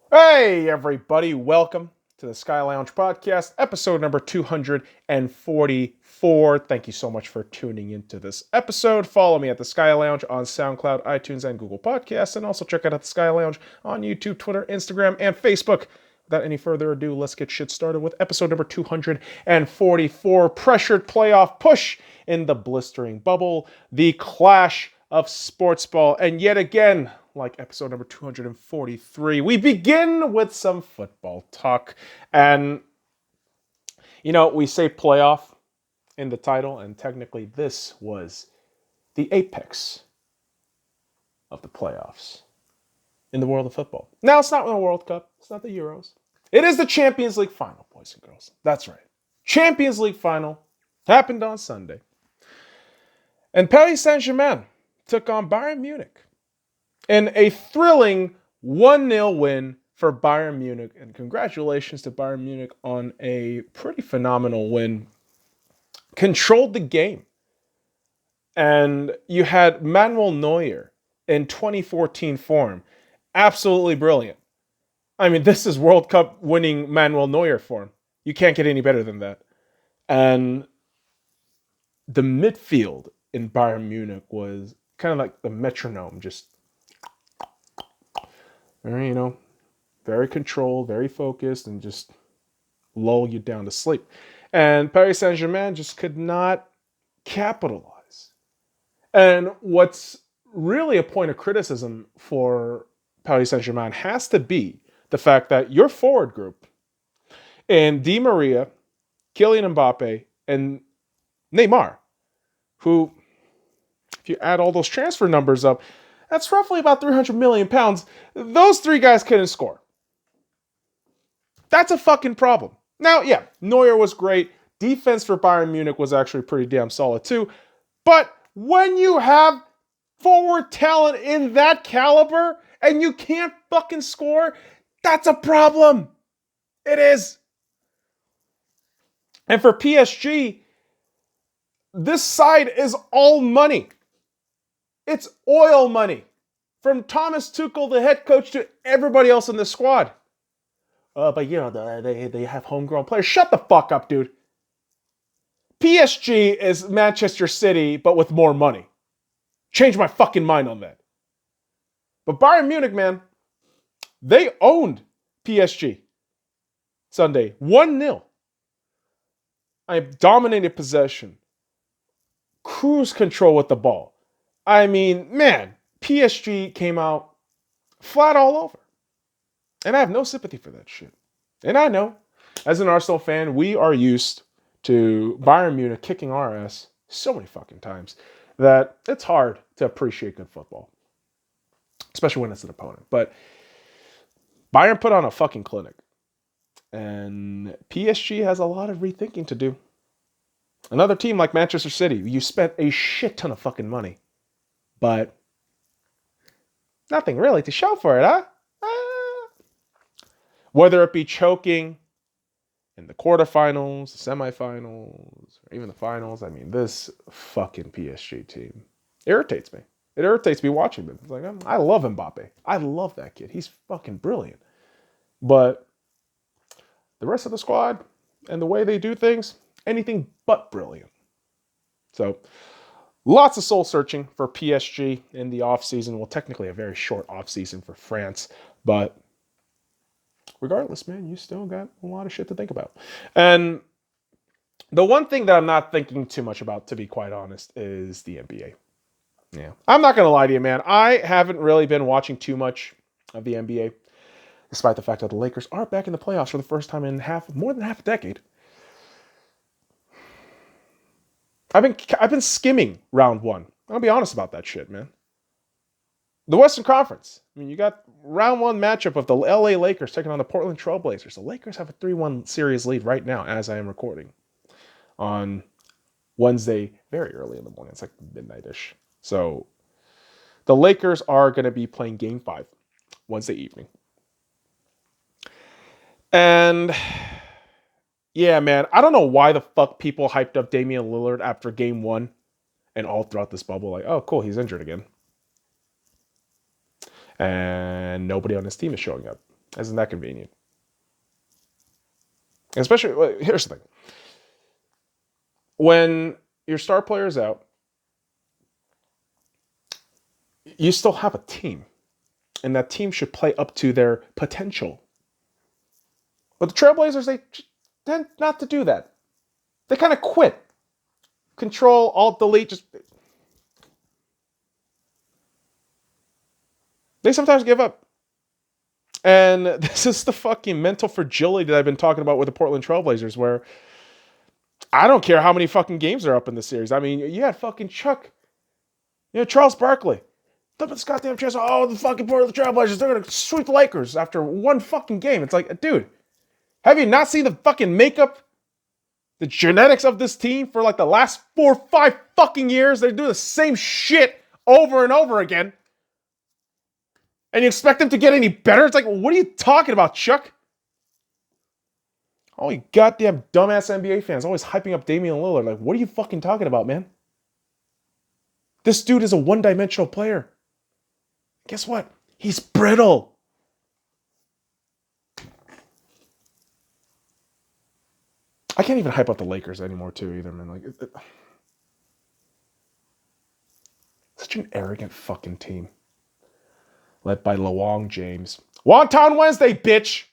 Hey, everybody, welcome to the Sky Lounge podcast, episode number 244. Thank you so much for tuning into this episode. Follow me at the Sky Lounge on SoundCloud, iTunes, and Google Podcasts, and also check out the Sky Lounge on YouTube, Twitter, Instagram, and Facebook. Without any further ado, let's get shit started with episode number 244, Pressured Playoff Push in the Blistering Bubble, the Clash of Sportsball, and yet again, like episode number 243, we begin with some football talk. And, we say playoff in the title, and technically this was the apex of the playoffs in the world of football. Now, it's not the World Cup, it's not the Euros. It is the Champions League final, boys and girls. That's right. Champions League final happened on Sunday. And Paris Saint-Germain took on Bayern Munich in a thrilling 1-0 win for Bayern Munich. And congratulations to Bayern Munich on a pretty phenomenal win. Controlled the game. And you had Manuel Neuer in 2014 form. Absolutely brilliant. I mean, this is World Cup winning Manuel Neuer form. You can't get any better than that. And the midfield in Bayern Munich was kind of like the metronome, just very controlled, very focused, and just lull you down to sleep. And Paris Saint-Germain just could not capitalize. And what's really a point of criticism for Paris Saint-Germain has to be the fact that your forward group in Di Maria, Kylian Mbappe, and Neymar, who, if you add all those transfer numbers up, that's roughly about 300 million pounds. Those three guys couldn't score. That's a fucking problem. Now, yeah, Neuer was great. Defense for Bayern Munich was actually pretty damn solid too. But when you have forward talent in that caliber and you can't fucking score, that's a problem. It is. And for PSG, this side is all money. It's oil money. From Thomas Tuchel, the head coach, to everybody else in the squad. But they have homegrown players. Shut the fuck up, dude. PSG is Manchester City, but with more money. Change my fucking mind on that. But Bayern Munich, man, they owned PSG Sunday. 1-0. I dominated possession. Cruise control with the ball. I mean, man, PSG came out flat all over. And I have no sympathy for that shit. And I know, as an Arsenal fan, we are used to Bayern Munich kicking our ass so many fucking times that it's hard to appreciate good football. Especially when it's an opponent. But Bayern put on a fucking clinic. And PSG has a lot of rethinking to do. Another team like Manchester City, you spent a shit ton of fucking money. But nothing really to show for it, huh? Whether it be choking in the quarterfinals, the semifinals, or even the finals, I mean, this fucking PSG team irritates me. It irritates me watching them. It's like, I love Mbappe. I love that kid. He's fucking brilliant. But the rest of the squad and the way they do things, anything but brilliant. So, lots of soul searching for PSG in the offseason. Well, technically a very short offseason for France, but regardless, man, you still got a lot of shit to think about. And the one thing that I'm not thinking too much about, to be quite honest, is the NBA. Yeah. I'm not going to lie to you, man. I haven't really been watching too much of the NBA, despite the fact that the Lakers are back in the playoffs for the first time in more than half a decade. I've been skimming round one. I'm going to be honest about that shit, man. The Western Conference. I mean, you got round one matchup of the LA Lakers taking on the Portland Trail Blazers. The Lakers have a 3-1 series lead right now as I am recording on Wednesday, very early in the morning. It's like midnight-ish. So the Lakers are going to be playing Game 5 Wednesday evening. And yeah, man, I don't know why the fuck people hyped up Damian Lillard after Game 1 and all throughout this bubble. Like, oh, cool, he's injured again. And nobody on his team is showing up. Isn't that convenient? Especially, here's the thing. When your star player is out, you still have a team. And that team should play up to their potential. But the Trailblazers, they tend not to do that. They kind of quit. Control, Alt, Delete, just... They sometimes give up. And this is the fucking mental fragility that I've been talking about with the Portland Trailblazers, where I don't care how many fucking games are up in the series. I mean, you had fucking Chuck, Charles Barkley. Look at this goddamn chance. Oh, the fucking Portland Trailblazers, they're going to sweep the Lakers after one fucking game. It's like, dude, have you not seen the fucking makeup, the genetics of this team for like the last 4 or 5 fucking years? They do the same shit over and over again. And you expect them to get any better? It's like, what are you talking about, Chuck? All you goddamn dumbass NBA fans always hyping up Damian Lillard. Like, what are you fucking talking about, man? This dude is a one-dimensional player. Guess what? He's brittle. I can't even hype up the Lakers anymore, too, either, man. Like, such an arrogant fucking team. Led by LeBron James. Wonton Wednesday, bitch!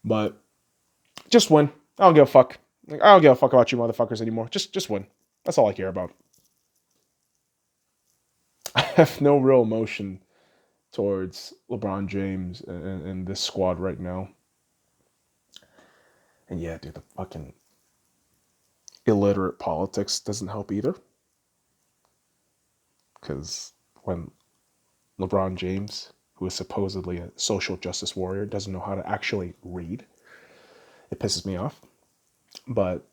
But just win. I don't give a fuck. I don't give a fuck about you motherfuckers anymore. Just win. That's all I care about. I have no real emotion towards LeBron James and this squad right now. And yeah, dude, the fucking illiterate politics doesn't help either. Because when LeBron James, who is supposedly a social justice warrior, doesn't know how to actually read, it pisses me off. But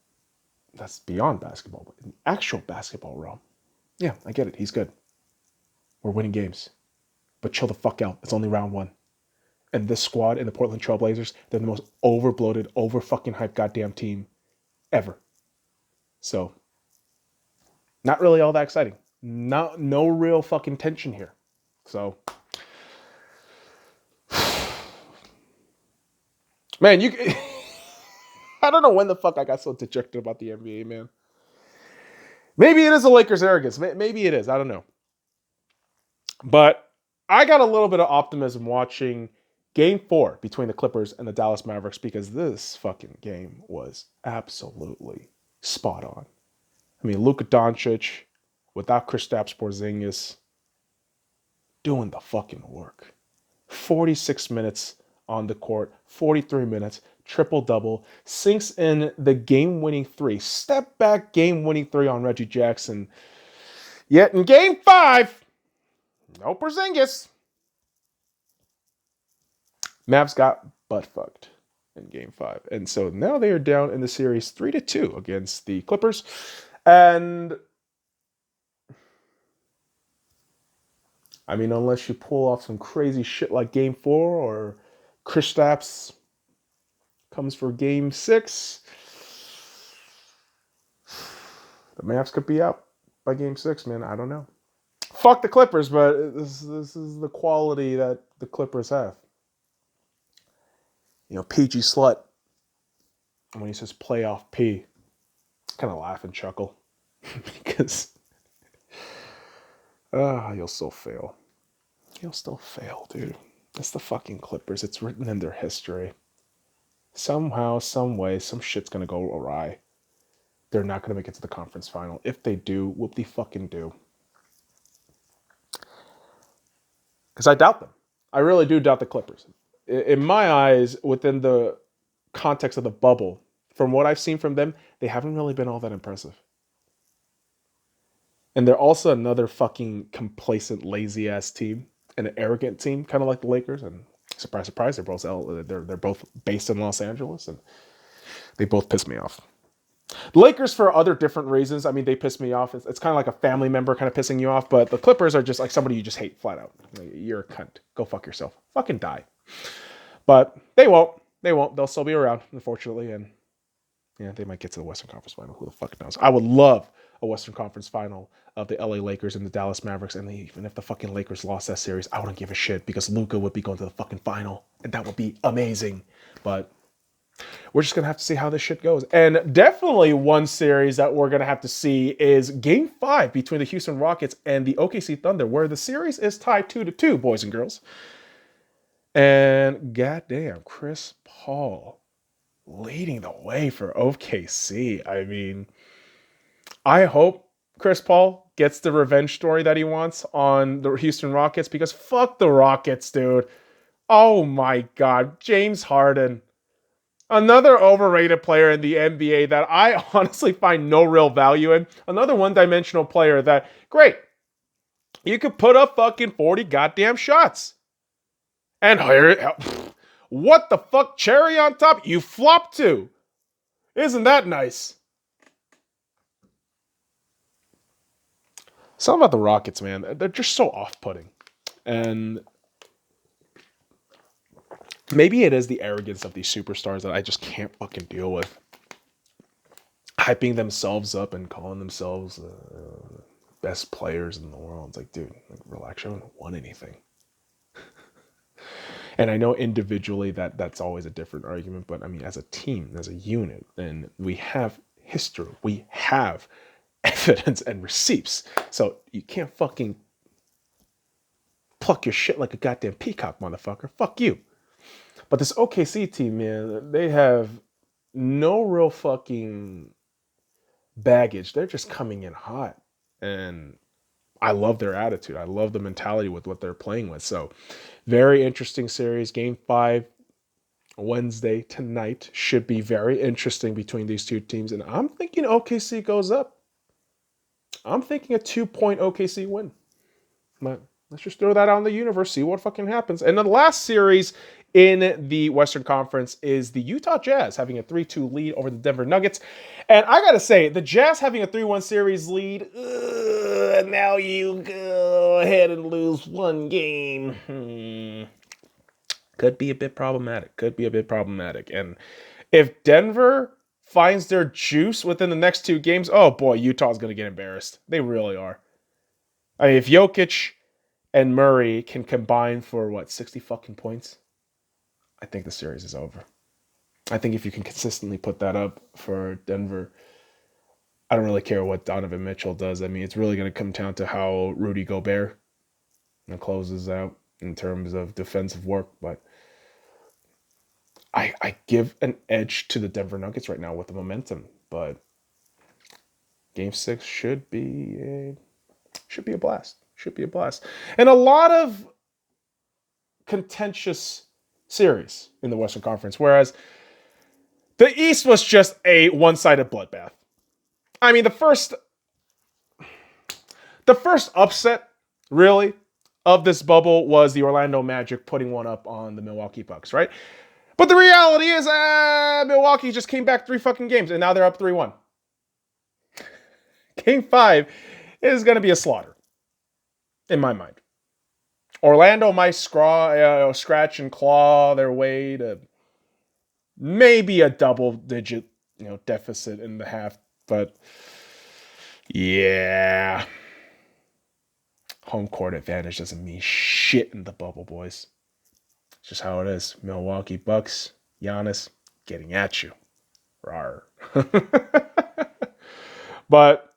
that's beyond basketball. But in the actual basketball realm, yeah, I get it. He's good. We're winning games. But chill the fuck out. It's only round 1. And this squad in the Portland Trailblazers, they're the most over-bloated, over-fucking-hyped goddamn team ever. So, not really all that exciting. No real fucking tension here. So, man, I don't know when the fuck I got so dejected about the NBA, man. Maybe it is the Lakers' arrogance. Maybe it is. I don't know. But I got a little bit of optimism watching Game 4 between the Clippers and the Dallas Mavericks, because this fucking game was absolutely spot on. I mean, Luka Doncic, without Kristaps Porzingis, doing the fucking work. 46 minutes on the court, 43 minutes, triple-double, sinks in the game-winning 3. Step-back game-winning 3 on Reggie Jackson. Yet in Game 5, no Porzingis. Mavs got butt-fucked in Game 5. And so now they are down in the series 3-2 against the Clippers. And I mean, unless you pull off some crazy shit like Game 4 or Kristaps comes for Game 6, the Mavs could be out by Game 6, man. I don't know. Fuck the Clippers, but this is the quality that the Clippers have. PG Slut, when he says playoff P, kind of laugh and chuckle. Because you'll still fail. You'll still fail, dude. It's the fucking Clippers. It's written in their history. Somehow, some way, some shit's going to go awry. They're not going to make it to the conference final. If they do, whoop-de-fucking-do. Because I doubt them. I really do doubt the Clippers. In my eyes, within the context of the bubble, from what I've seen from them, they haven't really been all that impressive. And they're also another fucking complacent, lazy-ass team. And an arrogant team, kind of like the Lakers. And surprise, surprise, they're both based in Los Angeles. And they both piss me off. The Lakers, for other different reasons, I mean, they piss me off. It's kind of like a family member kind of pissing you off. But the Clippers are just like somebody you just hate flat out. Like, you're a cunt. Go fuck yourself. Fucking die. But they won't. They won't. They'll still be around, unfortunately. And yeah, they might get to the Western Conference Final. Who the fuck knows? I would love a Western Conference final of the LA Lakers and the Dallas Mavericks. And even if the fucking Lakers lost that series, I wouldn't give a shit because Luka would be going to the fucking final. And that would be amazing. But we're just going to have to see how this shit goes. And definitely one series that we're going to have to see is Game 5 between the Houston Rockets and the OKC Thunder, where the series is tied 2-2, boys and girls. And goddamn, Chris Paul leading the way for OKC. I mean, I hope Chris Paul gets the revenge story that he wants on the Houston Rockets, because fuck the Rockets, dude. Oh my God. James Harden. Another overrated player in the NBA that I honestly find no real value in. Another one-dimensional player that, great, you could put up fucking 40 goddamn shots. And what the fuck? Cherry on top? You flopped to. Isn't that nice? Something about the Rockets, man. They're just so off-putting. And maybe it is the arrogance of these superstars that I just can't fucking deal with. Hyping themselves up and calling themselves best players in the world. It's like, dude, relax. You haven't won anything. And I know individually that's always a different argument, but I mean, as a team, as a unit, and we have history, we have evidence and receipts. So you can't fucking pluck your shit like a goddamn peacock, motherfucker. Fuck you. But this OKC team, man, they have no real fucking baggage. They're just coming in hot. And I love their attitude. I love the mentality with what they're playing with. So very interesting series. Game 5 Wednesday tonight should be very interesting between these two teams. And I'm thinking OKC goes up. I'm thinking a 2-point OKC win. But let's just throw that out in the universe, see what fucking happens. And the last series in the Western Conference is the Utah Jazz having a 3-2 lead over the Denver Nuggets. And I gotta say, the Jazz having a 3-1 series lead, now you go ahead and lose one game. Could be a bit problematic. And if Denver finds their juice within the next 2 games, oh boy, Utah's gonna get embarrassed. They really are. I mean, if Jokic and Murray can combine for 60 fucking points, I think the series is over. I think if you can consistently put that up for Denver, I don't really care what Donovan Mitchell does. I mean, it's really going to come down to how Rudy Gobert closes out in terms of defensive work. But I give an edge to the Denver Nuggets right now with the momentum. But Game 6 should be a blast. And a lot of contentious series in the Western Conference, whereas the East was just a one-sided bloodbath. I mean, the first upset, really, of this bubble was the Orlando Magic putting one up on the Milwaukee Bucks, right? But the reality is, Milwaukee just came back 3 fucking games, and now they're up 3-1. Game 5 is going to be a slaughter, in my mind. Orlando might scratch and claw their way to maybe a double-digit, deficit in the half, but yeah, home court advantage doesn't mean shit in the bubble, boys. It's just how it is. Milwaukee Bucks, Giannis getting at you. Rawr. But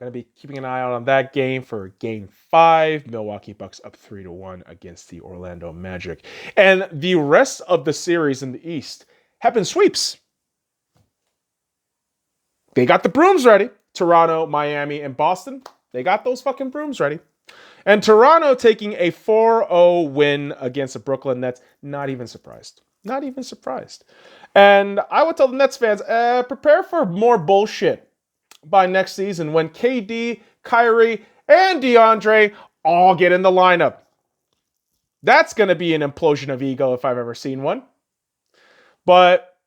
going to be keeping an eye out on that game for Game 5. Milwaukee Bucks up 3-1 against the Orlando Magic. And the rest of the series in the East have been sweeps. They got the brooms ready. Toronto, Miami, and Boston. They got those fucking brooms ready. And Toronto taking a 4-0 win against the Brooklyn Nets. Not even surprised. And I would tell the Nets fans, prepare for more bullshit by next season when KD, Kyrie, and DeAndre all get in the lineup. That's going to be an implosion of ego if I've ever seen one. But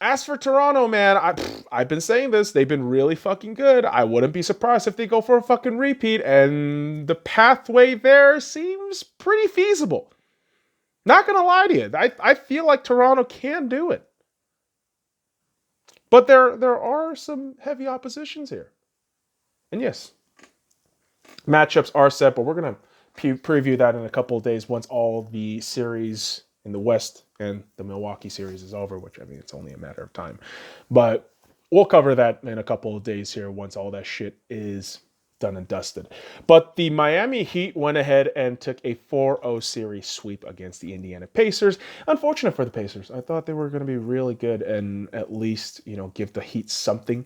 as for Toronto, man, I've been saying this. They've been really fucking good. I wouldn't be surprised if they go for a fucking repeat. And the pathway there seems pretty feasible. Not going to lie to you. I feel like Toronto can do it. But there are some heavy oppositions here. And yes, matchups are set, but we're going to preview that in a couple of days once all the series in the West and the Milwaukee series is over, which I mean, it's only a matter of time. But we'll cover that in a couple of days here once all that shit is done and dusted. But the Miami Heat went ahead and took a 4-0 series sweep against the Indiana Pacers. Unfortunate for the Pacers. I thought they were going to be really good and at least, give the Heat something,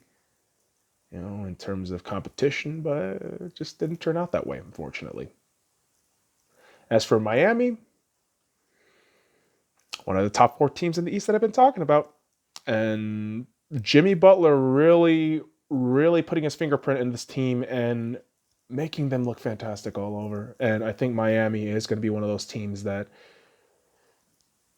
in terms of competition, but it just didn't turn out that way, unfortunately. As for Miami, one of the top 4 teams in the East that I've been talking about. And Jimmy Butler really, really putting his fingerprint in this team and making them look fantastic all over. And I think Miami is going to be one of those teams that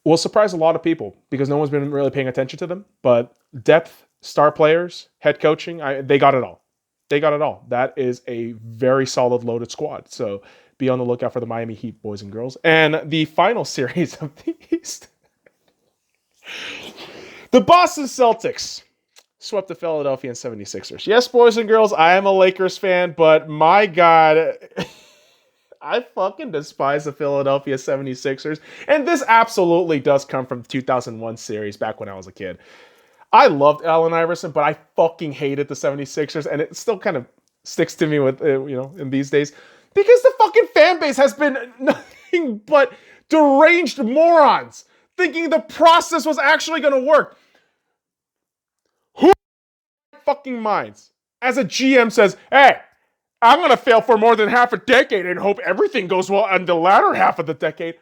will surprise a lot of people because no one's been really paying attention to them. But depth, star players, head coaching, they got it all. They got it all. That is a very solid loaded squad. So be on the lookout for the Miami Heat, boys and girls. And the final series of the East. The Boston Celtics swept the Philadelphia 76ers. Yes, boys and girls, I am a Lakers fan, but my God, I fucking despise the Philadelphia 76ers. And this absolutely does come from the 2001 series back when I was a kid. I loved Allen Iverson, but I fucking hated the 76ers, and it still kind of sticks to me with, in these days. Because the fucking fan base has been nothing but deranged morons thinking the process was actually going to work. Who fucking minds as a GM says, hey, I'm going to fail for more than half a decade and hope everything goes well in the latter half of the decade?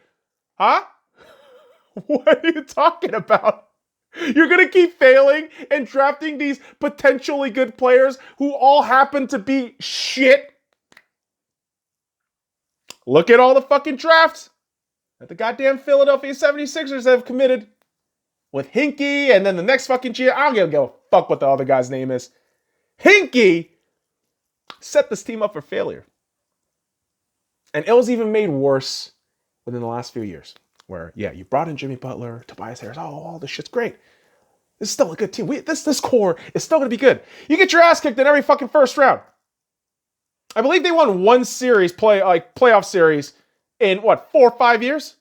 Huh? What are you talking about? You're going to keep failing and drafting these potentially good players who all happen to be shit? Look at all the fucking drafts that the goddamn Philadelphia 76ers have committed with Hinkie and then the next fucking GM. I don't give a fuck what the other guy's name is. Hinkie set this team up for failure. And it was even made worse within the last few years. Where, yeah, you brought in Jimmy Butler, Tobias Harris. Oh, all this shit's great. This is still a good team. This core is still going to be good. You get your ass kicked in every fucking first round. I believe they won one series, playoff series, in 4 or 5 years?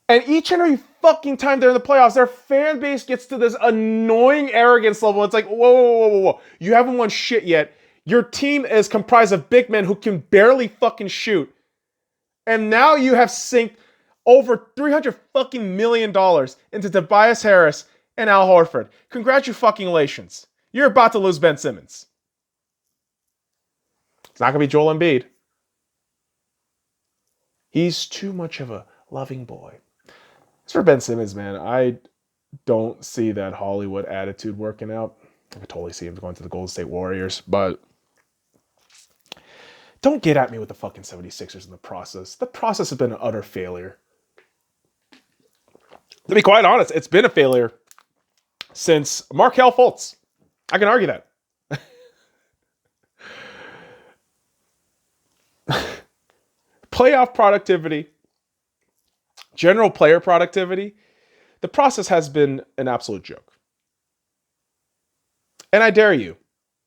And each and every fucking time they're in the playoffs, their fan base gets to this annoying arrogance level. It's like, whoa. You haven't won shit yet. Your team is comprised of big men who can barely fucking shoot. And now you have synced over $300 fucking million into Tobias Harris and Al Horford. Congratulations. You're about to lose Ben Simmons. It's not going to be Joel Embiid. He's too much of a loving boy. As for Ben Simmons, man, I don't see that Hollywood attitude working out. I could totally see him going to the Golden State Warriors, but don't get at me with the fucking 76ers in the process. The process has been an utter failure. To be quite honest, it's been a failure since Markelle Fultz. I can argue that. Playoff productivity, general player productivity, the process has been an absolute joke. And I dare you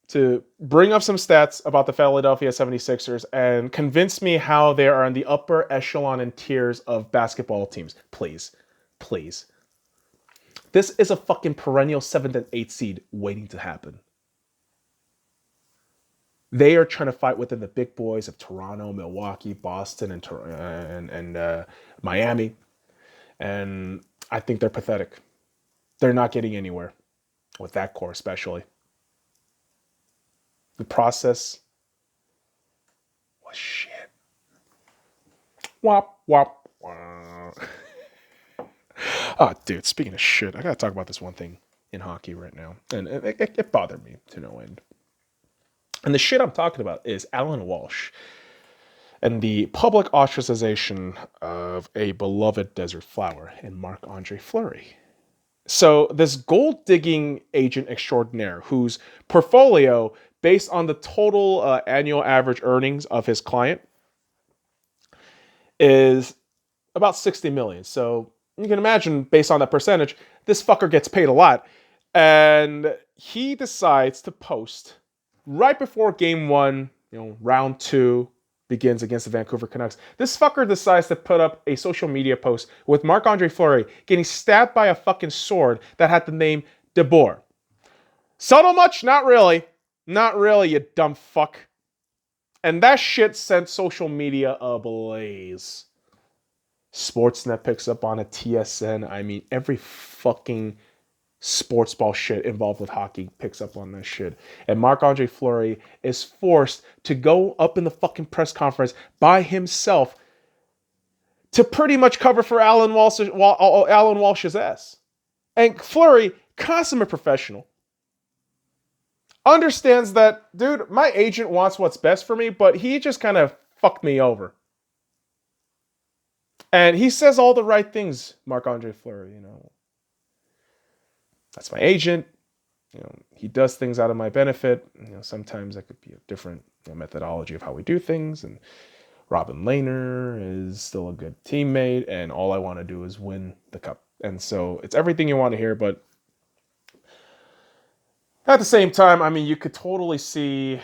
to bring up some stats about the Philadelphia 76ers and convince me how they are in the upper echelon and tiers of basketball teams. Please. This is a fucking perennial 7th and 8th seed waiting to happen. They are trying to fight within the big boys of Toronto, Milwaukee, Boston, and Miami. And I think they're pathetic. They're not getting anywhere with that core especially. The process was shit. Wop. Oh, dude, speaking of shit, I gotta talk about this one thing in hockey right now. And it bothered me to no end. And the shit I'm talking about is Alan Walsh and the public ostracization of a beloved desert flower in Marc-Andre Fleury. So this gold-digging agent extraordinaire whose portfolio, based on the total annual average earnings of his client, is about $60 million. So you can imagine, based on that percentage, this fucker gets paid a lot. And he decides to post right before game one, round two begins against the Vancouver Canucks. This fucker decides to put up a social media post with Marc-Andre Fleury getting stabbed by a fucking sword that had the name De Boer. Subtle much? Not really. Not really, you dumb fuck. And that shit sent social media ablaze. Sportsnet picks up on it, TSN. I mean, every fucking Sportsball shit involved with hockey picks up on that shit. And Marc-Andre Fleury is forced to go up in the fucking press conference by himself to pretty much cover for Alan Walsh's ass. And Fleury, consummate professional, understands that, dude, my agent wants what's best for me, but he just kind of fucked me over. And he says all the right things, Marc-Andre Fleury, That's my agent. He does things out of my benefit. Sometimes that could be a different methodology of how we do things. And Robin Lehner is still a good teammate, and all I want to do is win the cup. And so it's everything you want to hear, but at the same time, I mean, you could totally see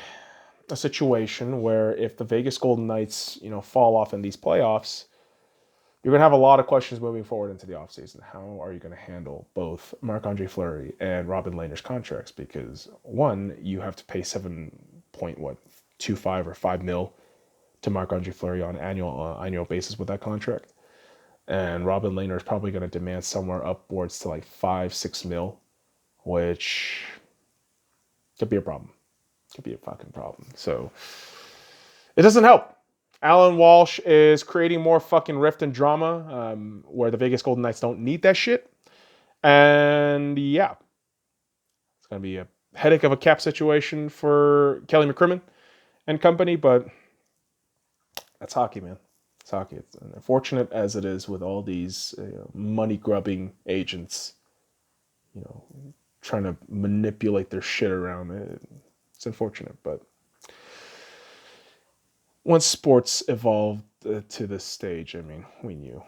a situation where if the Vegas Golden Knights, fall off in these playoffs, you're going to have a lot of questions moving forward into the offseason. How are you going to handle both Marc-Andre Fleury and Robin Lehner's contracts? Because one, you have to pay 7.25 or 5 mil to Marc-Andre Fleury on an annual basis with that contract. And Robin Lehner is probably going to demand somewhere upwards to like 5-6 mil, which could be a problem. Could be a fucking problem. So it doesn't help. Alan Walsh is creating more fucking rift and drama where the Vegas Golden Knights don't need that shit. And yeah, it's going to be a headache of a cap situation for Kelly McCrimmon and company, but that's hockey, man. It's hockey. It's unfortunate as it is with all these money-grubbing agents, trying to manipulate their shit around. It's unfortunate, but once sports evolved to this stage, I mean, we knew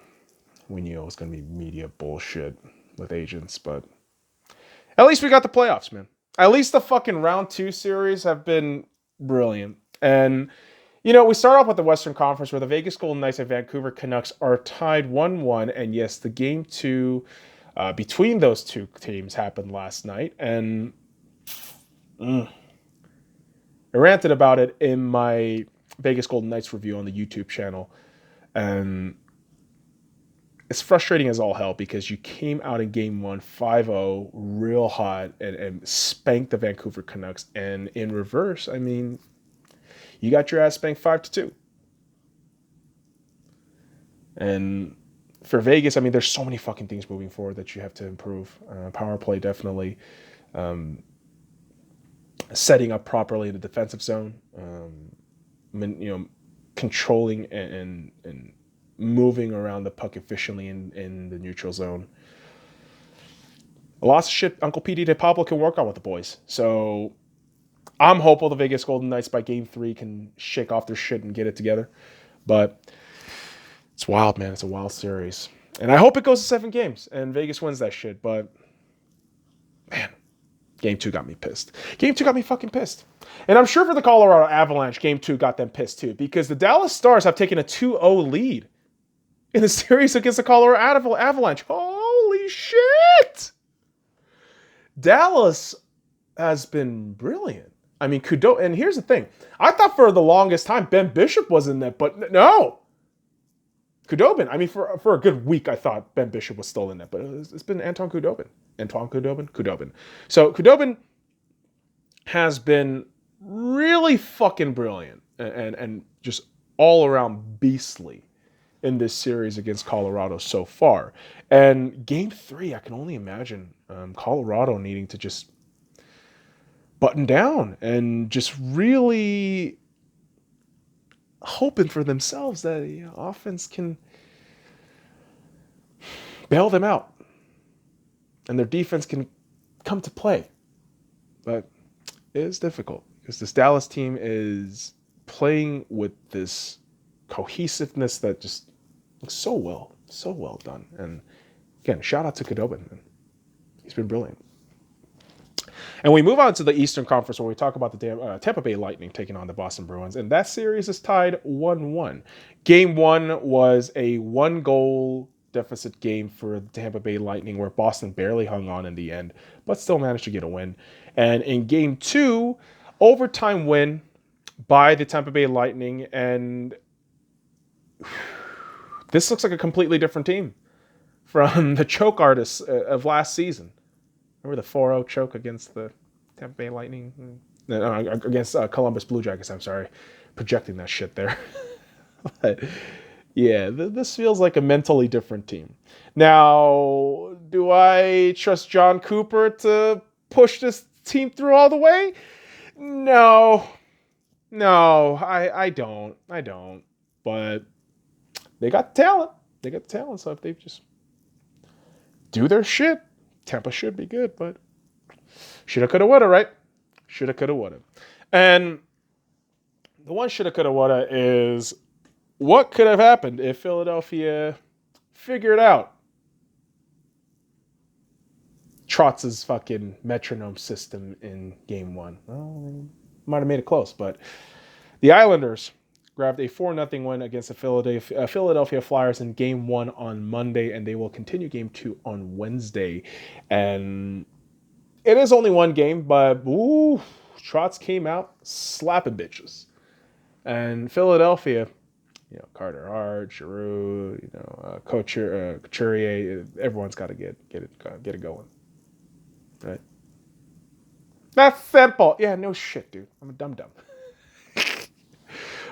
it was going to be media bullshit with agents, but at least we got the playoffs, man. At least the fucking round 2 series have been brilliant. And, we start off with the Western Conference where the Vegas Golden Knights and Vancouver Canucks are tied 1-1. And yes, the game 2 between those two teams happened last night. And I ranted about it in my Vegas Golden Knights review on the YouTube channel. And it's frustrating as all hell because you came out in game 1 5-0 real hot and spanked the Vancouver Canucks. And in reverse, I mean, you got your ass spanked 5-2. And for Vegas, I mean, there's so many fucking things moving forward that you have to improve. Power play, definitely. Setting up properly in the defensive zone. Controlling and moving around the puck efficiently in the neutral zone. A lot of shit Uncle Petey DePablo can work on with the boys. So I'm hopeful the Vegas Golden Knights by game 3 can shake off their shit and get it together. But it's wild, man. It's a wild series. And I hope it goes to 7 games and Vegas wins that shit. But, man, game 2 got me pissed. Game 2 got me fucking pissed. And I'm sure for the Colorado Avalanche, game 2 got them pissed too. Because the Dallas Stars have taken a 2-0 lead in the series against the Colorado Avalanche. Holy shit! Dallas has been brilliant. I mean, Kudo, and here's the thing. I thought for the longest time Ben Bishop was in that, but no. Khudobin. I mean, for a good week, I thought Ben Bishop was still in that, but it's been Antoine Khudobin. So Khudobin has been really fucking brilliant and just all around beastly in this series against Colorado so far. And game 3, I can only imagine Colorado needing to just button down and just really hoping for themselves that the offense can bail them out and their defense can come to play. But it is difficult because this Dallas team is playing with this cohesiveness that just looks so well done. And again, shout out to Khudobin. He's been brilliant. And we move on to the Eastern Conference where we talk about the Tampa Bay Lightning taking on the Boston Bruins. And that series is tied 1-1. Game 1 was a 1-goal deficit game for the Tampa Bay Lightning where Boston barely hung on in the end, but still managed to get a win. And in Game 2, overtime win by the Tampa Bay Lightning. And this looks like a completely different team from the choke artists of last season. Remember the 4-0 choke against the Tampa Bay Lightning? No, against Columbus Blue Jackets, I'm sorry. Projecting that shit there. But yeah, this feels like a mentally different team. Now, do I trust John Cooper to push this team through all the way? No, I don't. But they got talent. So if they just do their shit, Tampa should be good, but shoulda, coulda, woulda, right? Shoulda, coulda, woulda. And the one shoulda, coulda, woulda is what could have happened if Philadelphia figured out Trotz's fucking metronome system in Game 1. Well, they might have made it close, but the Islanders grabbed a 4-0 win against the Philadelphia Flyers in Game 1 on Monday, and they will continue Game 2 on Wednesday. And it is only one game, but Trotz came out slapping bitches. And Philadelphia, Carter Hart, Giroux, Couturier, everyone's got to get it going, right? That's simple. Yeah, no shit, dude. I'm a dum-dum.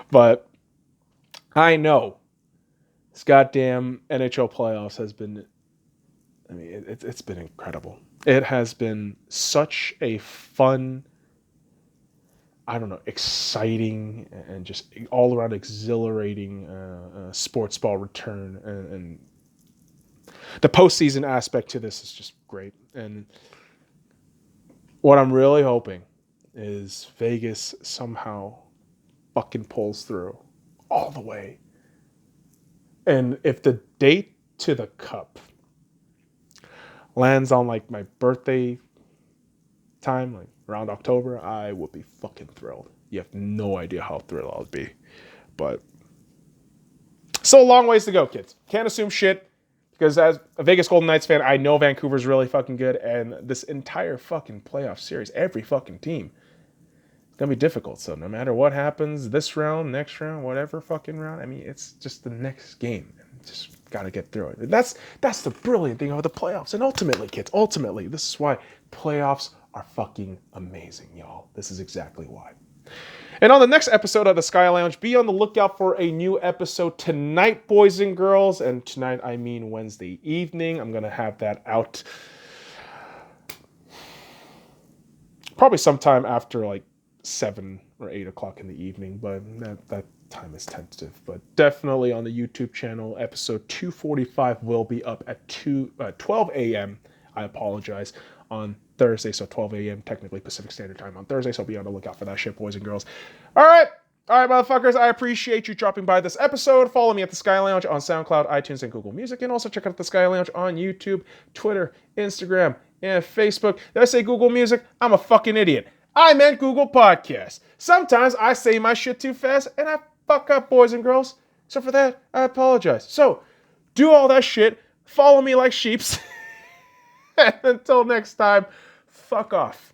But I know this goddamn NHL playoffs has been, it's been incredible. It has been such a fun, exciting and just all around exhilarating sports ball return. And the postseason aspect to this is just great. And what I'm really hoping is Vegas somehow fucking pulls through all the way. And if the date to the cup lands on like my birthday time, like around October, I would be fucking thrilled. You have no idea how thrilled I would be. But so long ways to go, kids. Can't assume shit, because as a Vegas Golden Knights fan, I know Vancouver's really fucking good, and this entire fucking playoff series, every fucking team, gonna be difficult. So no matter what happens this round, next round, whatever fucking round, it's just the next game. Just gotta get through it. That's the brilliant thing about the playoffs. And ultimately, kids, this is why playoffs are fucking amazing, y'all. This is exactly why. And on the next episode of the Sky Lounge, be on the lookout for a new episode tonight, boys and girls. And tonight, I mean Wednesday evening. I'm gonna have that out probably sometime after like 7 or 8 o'clock in the evening, but that time is tentative. But definitely on the YouTube channel, episode 245 will be up at 12 a.m. I apologize, on Thursday, so 12 a.m. technically Pacific Standard Time on Thursday, so be on the lookout for that shit, boys and girls. All right, motherfuckers, I appreciate you dropping by this episode. Follow me at The Sky Lounge on SoundCloud, iTunes, and Google Music, and also check out The Sky Lounge on YouTube, Twitter, Instagram, and Facebook. Did I say Google Music? I'm a fucking idiot. I meant Google Podcasts. Sometimes I say my shit too fast, and I fuck up, boys and girls. So for that, I apologize. So, do all that shit. Follow me like sheeps. And until next time, fuck off.